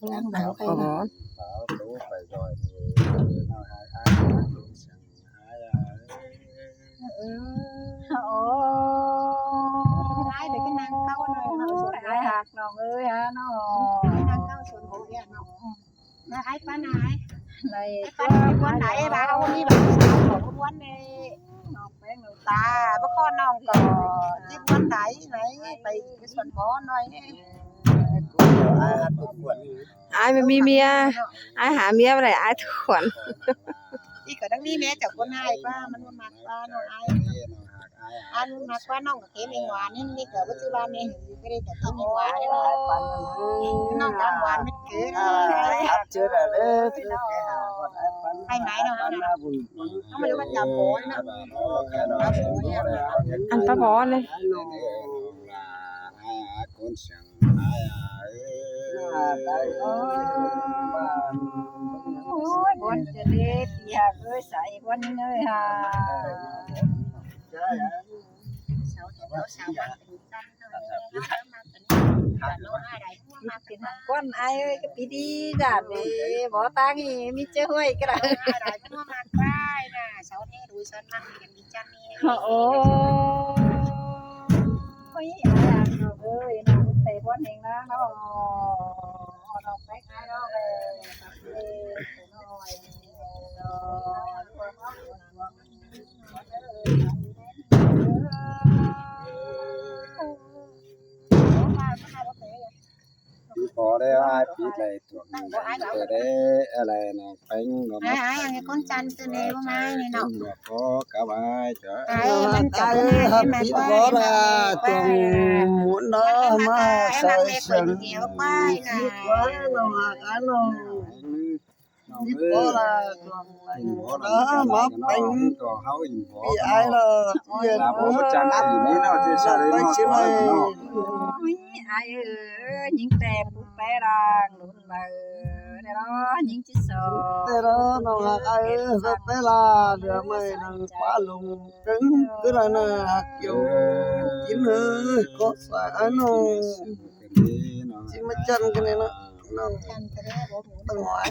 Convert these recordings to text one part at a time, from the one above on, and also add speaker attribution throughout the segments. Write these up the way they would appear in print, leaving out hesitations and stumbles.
Speaker 1: Lang bảo cái
Speaker 2: có
Speaker 1: ai để cái nàng câu này nó sụt
Speaker 2: ai hạt nó ơi hả nó
Speaker 1: cái nàng câu sụt bộ vậy nó ai bán ai
Speaker 2: này
Speaker 1: bán quán này bà không đi bà sao quán này
Speaker 2: nó bé người
Speaker 1: ta bác con nó có tiếp quán đấy này tại cái xuân bó nói
Speaker 2: ai mà mi mía ai hả mía vậy ai thuận
Speaker 1: đi cả đang đi mẹ chồng con hai qua mình muốn mặc qua nó ai muốn mặc qua nó cái mình ngoan nên đi cả bữa thứ ba này cái đây cả cái mình ngoan đấy nó đang ngoan mất kế
Speaker 3: chưa là đấy
Speaker 1: hai máy nó mà lúc bắt đầu bố nó
Speaker 2: ăn tao bó này ôi buồnจะเด็ดอยากเอ้ยใส่บุญเอ้ยฮะ
Speaker 1: sáu
Speaker 2: con ai ơi cái tí giảm để bỏ tang thì mi chơi hơi cái đó ôi ôi à ơi nó tệ quá nên nó phải ai đó
Speaker 3: có đấy ai biết này thuộc từ đấy là nó bánh nó
Speaker 1: ai con chăn từ này không ai này nọ
Speaker 3: có cả bài chở
Speaker 1: ai
Speaker 3: biết có là chồng muốn nó mà sợ sừng
Speaker 1: nhiều quá
Speaker 3: nó cái nó biết có là đó mà bánh vì ai là bố một chăn thì ní nó chỉ sao đấy nó
Speaker 2: ai ơi những tèm bút bé đang luôn mà đây đó những chiếc sò
Speaker 3: thế đó nó là ai rất bé là được mày đang quá lùng cứng cứ là nè kiểu chín hơi có phải nó chỉ mà chân cái này nó bên ngoài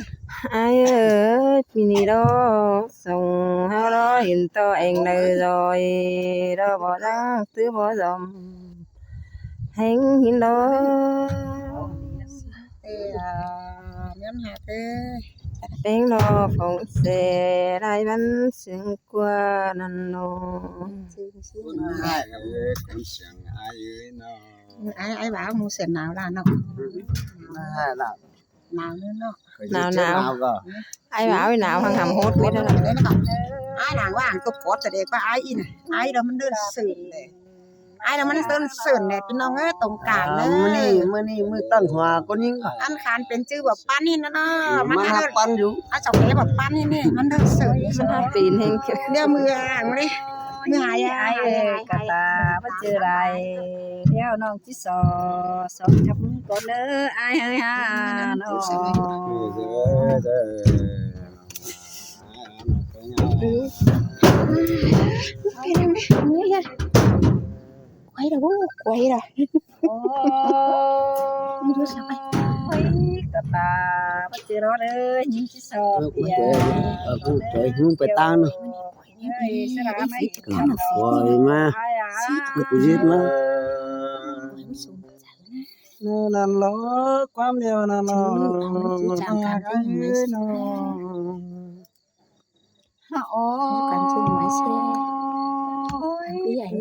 Speaker 2: ai ơi mini đó xong hao đó hiện to anh đây rồi đó bỏ ra tứ bỏ dòng hành hiện đó
Speaker 1: nhóm hạt
Speaker 2: tiếng nó phồng xe lại bắn xuyên qua năn nô
Speaker 3: ai cũng chẳng ai nó
Speaker 1: ai bảo mua sườn nào là nó
Speaker 3: hay là
Speaker 1: nào nữa nó
Speaker 2: nào ai bảo nào hàng hầm hốt biết đó là
Speaker 1: ai nàng qua hàng cục cốt để qua ai đó mình đưa sườn này ai đó mình đơn sườn nàyเป็นน้องตรงกลางเลย
Speaker 3: มื้อนี้มื้อตั้งหัวคนยิง
Speaker 1: อันคานเป็นชื่อแบบปั้นนี่นะเนาะ
Speaker 3: มันหักปันอยู่
Speaker 1: อาจจะเป็นแบบปั้นนี่มันเด้อเสย
Speaker 2: มันหาปีนเฮง
Speaker 1: เดี๋ยวมืออ่างมาดิมือหาย
Speaker 2: ai cả ta bắt chưa lại theo non chỉ sò sò chấm con nữa ai ơi ha nó
Speaker 1: quay rồi bố quay rồi
Speaker 2: không biết sao quay cả ta bắt chưa đó nữa những chỉ sò
Speaker 3: trời hướngไปตางเนาะ rồi mà cái gì mà nó là nó quá nhiều là nó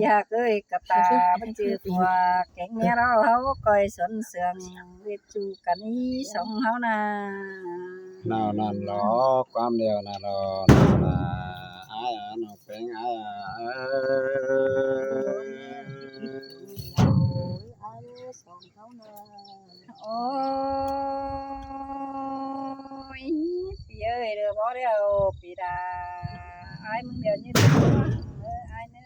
Speaker 2: dạ ơi cả ta bắt chưa qua cái nghe đó hấu coi xuân sương biết chu cả ní sống hấu na
Speaker 3: nào là nó quá nhiều là nó là ai à nó phèn ai
Speaker 2: ôi bây giờ được bỏ đều bị đà ai muốn đều như thế ai nữa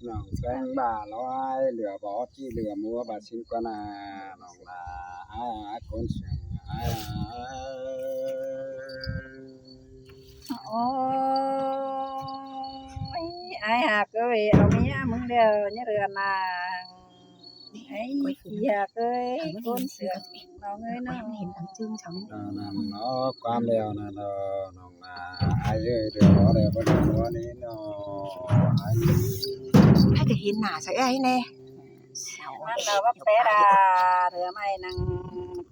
Speaker 3: nó phèn bà nó ai lừa bỏ chi lừa mua bà xin con à nó là ai con sừng ai
Speaker 2: ôi ai hạt ơi ông nhá muốn đều như thế là ไอ้อยากเอ้ยคนเสือกน้องเอ้ยน้อง
Speaker 1: เห็นทั้งจึงเฉานี่
Speaker 3: นั่นเนาะความเดียวนั่นเนาะน้องนาไอ้เอ้ยเดี๋ยวเดี๋ยวบ่ได้หัวนี้เนาะไอ้
Speaker 1: ให้ก็เห็นหน้าใส่ไอ้แน่เฉา
Speaker 2: มันเราว่าแปดาเรือไม่นั่ง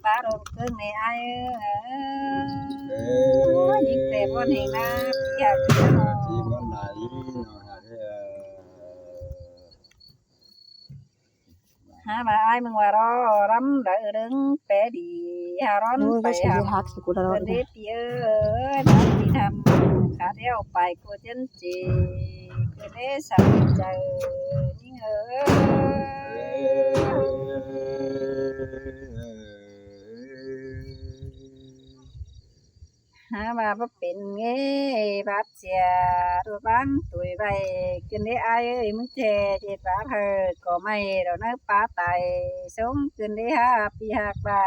Speaker 2: ปลาโดนเครื่องในไอ้เอ้ยยิงแต่บนเองนะอยากเนาะ
Speaker 3: ที่บ่ไหนเนาะ
Speaker 2: หามาไอ้มึงว่ารอรำเด้อดึงแปดีหาร้อน
Speaker 1: โอ้ย
Speaker 2: ไป
Speaker 1: ก็สิ
Speaker 2: หา
Speaker 1: ทักสิกูตลอด
Speaker 2: เด็ดเยอะบ้านที่ทำขาเดียวไปกูจนจีกูได้สั่งใจยิ่งหามาบ่เป็นเงี้บาดเสียตัวบ้านตุยไปกินได้อายเอ้ยมึงเจเจ็ดบาเธอก็ไม่ดอกนะป้าไตสมกินได้5 ปีหักบา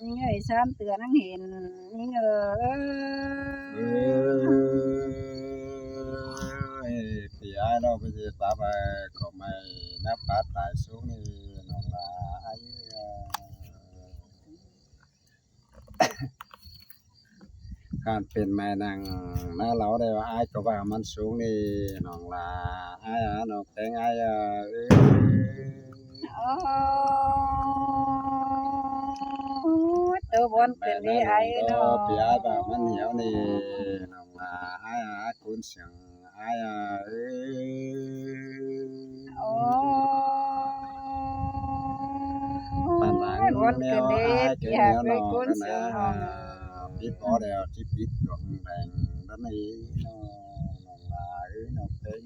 Speaker 2: ยิ่งเอ้ยซ้ำเตือนนังเห็นยิ่งเอ้ย
Speaker 3: พี่ไอ้เราไปสิป้าไปก็ไม่นับป้าตายสูงนี่น้องลาไอ้การเป็นแม่นางน้าเราได้ว่าไอ้ก็ว่ามันสูงนี่น้องลาไอ้น้องแต่งไอ้
Speaker 2: ตัวบนเป็นได้ไอ้เนาะ
Speaker 3: พี่ไอ้ว่ามันเหี่ยวนี่น้องลาไอ้คุณเสียงไอ้
Speaker 2: โอ้
Speaker 3: ปันหลัง
Speaker 2: บนเป็นได้อยากได้คนเสียง
Speaker 3: ปิดบ่แล้วที่ปิดดวงแดงด้านนี้น้องลาน้องเพลง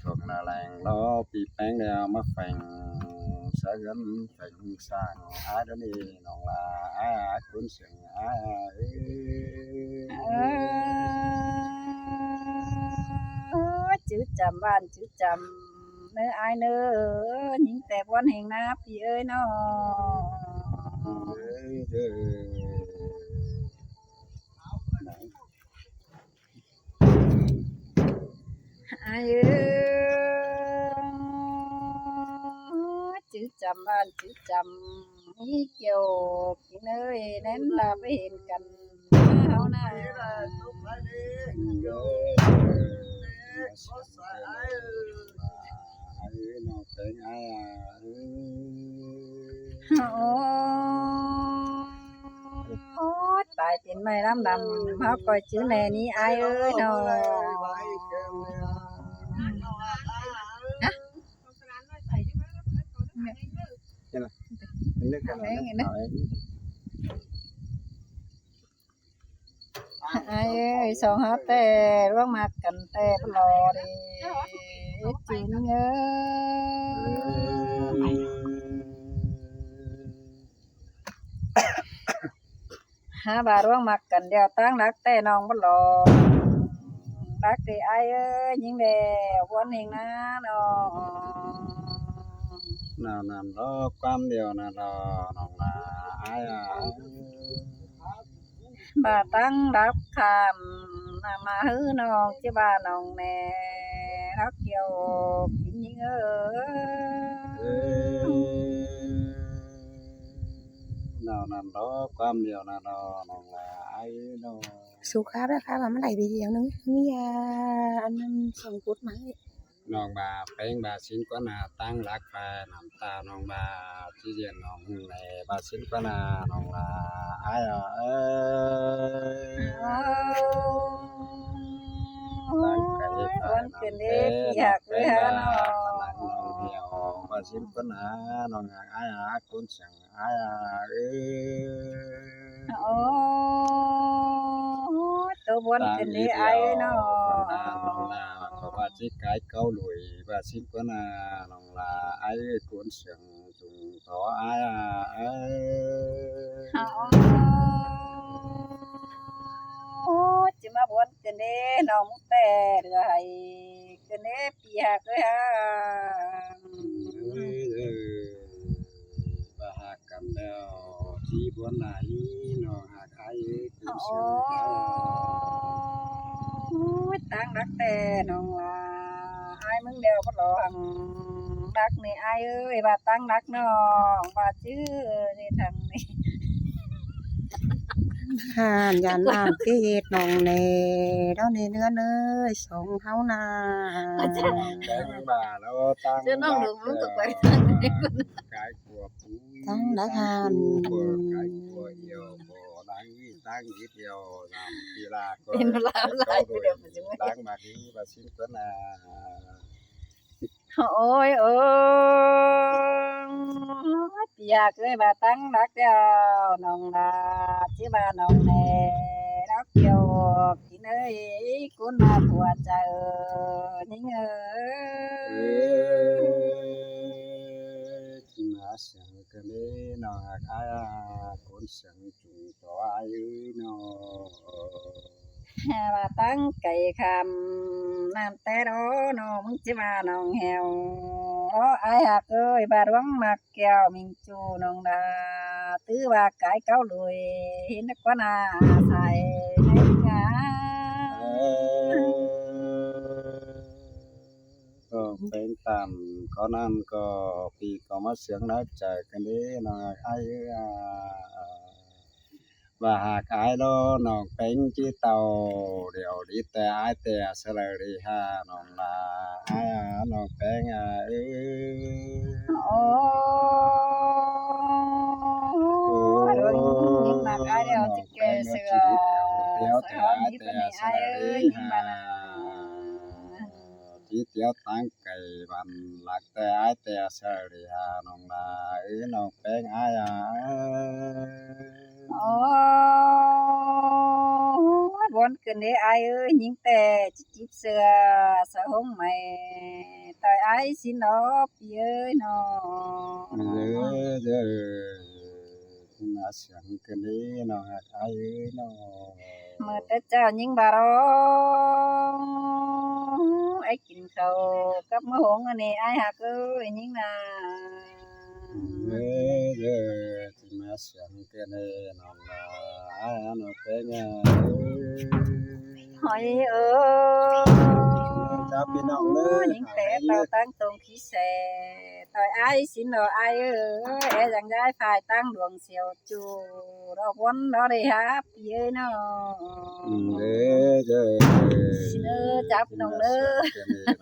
Speaker 3: ดวงนาแรงล้อปีแป้งแล้วมาแฝงสะเงินแฝงสร้างด้านนี้น้องลาคุณเสียง
Speaker 2: chữ chầm ban chữ chầm nơi ai nữa những tẹp quan hình nắp thì ơi nó ai ơi chữ chầm ban chữ chầm ý chiều nơi nén là với hình cảnh hao na tại tiền mày lắm đầm họ coi chữ này ní ai ơi nó ai ơi sao hết tè rót mặt cành tè lò đi chuyện nhớ ha bà rót mặt cành đeo tán đắc tè non bắt lò đắc thì ai ơi những đè quên hiền ná nó
Speaker 3: nào nằm đó quan điều nào đó là ai
Speaker 2: bà tăng đắp kham mà hứ non chứ bà non nè nó kêu những
Speaker 3: nào nằm đó quan điều nào đó là ai nó
Speaker 1: số khá đó khá là mấy này bị gì nữa ní anh xong cút máy
Speaker 3: น้องบาเป็นบาสินกว่านาตั้งรักแฟนน้ำตาน้องบาที่เรียนน้องในบาสินกว่านาน้องลาไอ้ตั้งใจวันเป็นเด็กอยากเลยฮะน้องเดียวบาสินกว่านาน้องไอ้คุณเสียงไอ้
Speaker 2: ตัวบนเป็นเด็กไอ้เนาะ
Speaker 3: ว่าจิกายเกาหลุยว่าสิบก็นาน้องลาไอ้กวนเสียงจุงต่อไอ้
Speaker 2: โอ้จะมาบนกันเด้น้องแต่เรือไห้กันเด้ปีหักเลยฮะ
Speaker 3: บ้าหักกันแล้วที่บนไหนน้องหักไอ้กวนเสียง
Speaker 2: ตั้งรักแต่น้องลาไอ้มึงเดียวก็หลอกดั รักนี่อายเอ้ยว่าตั้งรักน้องว่าชื่อนี่ทางนี้
Speaker 1: หานยานน้ำเกดน้องแน่เด้อในเนื้อเนยสองเฮานา
Speaker 4: ได้ไม่มาแล้วตั้ง
Speaker 2: เจ้าน้องหลวงมันก็ไปทางนี้
Speaker 4: กายกลัวปุ้ย
Speaker 1: ทั้งนักหาน
Speaker 4: กายกลัวเอียวบ่ดังนี่ตั้งนิดเดียวน้ำกีฬาก็
Speaker 2: เป็นลาวลายไปเดี๋ยวมันจะไม่
Speaker 4: ตั้งมาดีมาสิ้นก็นา
Speaker 2: โอ้ยโอ้ยอยากเลยว่าตั้งรักเดียวน้องลาชื่อว่าน้องแน่รักเดียวกินเอ้ยคุณมาปวดใจยิ่งเอ้
Speaker 4: เอ้
Speaker 2: ย
Speaker 4: ที่มาเสียงกันเลยน้องอายคนเสียงจุงต่ออายุน้อง
Speaker 2: ว่าตั้งไก่คำน้ำแต่รอน้องมึงจะมาน้องแหวรออายหักเอ้ยบาดหวังมักแก้วมิงจูน้องดาตื้อว่าไก่เก้าลุยเห็นนักว่านาใส่ในงา
Speaker 4: ก็เป็นตามก็นั่นก็ปีก็มาเสียงนักใจกันนี้น้องอายว่าหากอายล้อน้องเป็นจีเต่าเดี๋ยวดีแต่อายแต่สลายดีฮาน้องลาอายน้องเป็นเอ้ย
Speaker 2: โอ้ยโดนยิงมากอายเดียวจะแก่เสือเสือนี้เป็นไงอายเอ้ยยิงมานะ
Speaker 4: ที่เตียวตั้งไก่บันหลักแต่อายแต่สลายดีฮาน้องลาเอ้ยน้องเป็นอาย
Speaker 2: โอ้ยบนขึ้นได้อายเอ้ยยิงแต่จิบเสือสะหงใหม่ต่อยอายสินอพี่เอ้ยน้อง
Speaker 4: เด้อมาเสียงกันนี้น้องอายน้อง
Speaker 2: เมื่อแต่เจ้ายิงบารองไอ้กินข้าวกับมะฮงอันนี้ไอ้หักเอ้ยยิงนา
Speaker 4: เด้อที่มาเสียงกันนี้น้องอายน้องเป็น
Speaker 2: หอยเอ้ย
Speaker 4: จ้าพี่น้องเลย
Speaker 2: ยิงแต่เต่าตั้งตรงขี้แสต่อยไอ้สินดอไอ้เอ้ยไอ้ยังได้ฝ่ายตั้งดวงเสียวจูดอกวันดอกได้ฮับพี่เอ้ยน้อง
Speaker 4: เด้อ
Speaker 2: สิเด้อจับน้องเด้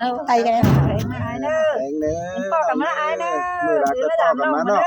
Speaker 2: อ
Speaker 1: ไปกันเลย
Speaker 2: ไปมาไอ้เด้อ
Speaker 4: เองเด้อ
Speaker 2: พ่อกับมาไอ้เด้อ
Speaker 4: มือรักก็พ่อกับมาเนาะ